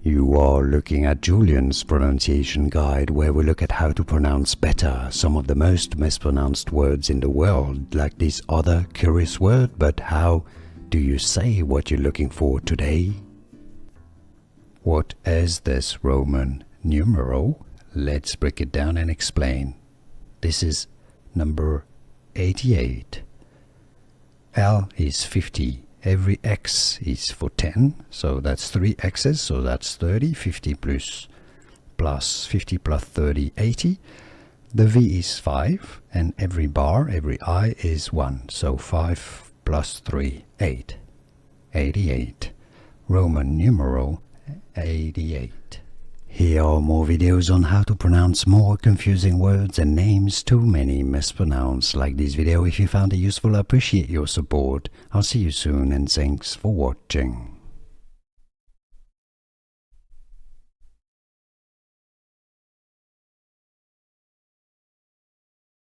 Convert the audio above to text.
You are looking at Julian's pronunciation guide, where we look at how to pronounce better some of the most mispronounced words in the world, like this other curious word. But how do you say what you're looking for today? What is this Roman numeral? Let's break it down and explain. This is number 88. L is 50. Every X is for 10, so that's 3 X's, so that's 30. 50 plus 50 plus 30, 80. The V is 5, and every bar, every I is 1, so 5 plus 3, 8. 88. Roman numeral 88. Here are more videos on how to pronounce more confusing words and names too many mispronounced. Like this video if you found it useful. I appreciate your support. I'll see you soon and thanks for watching.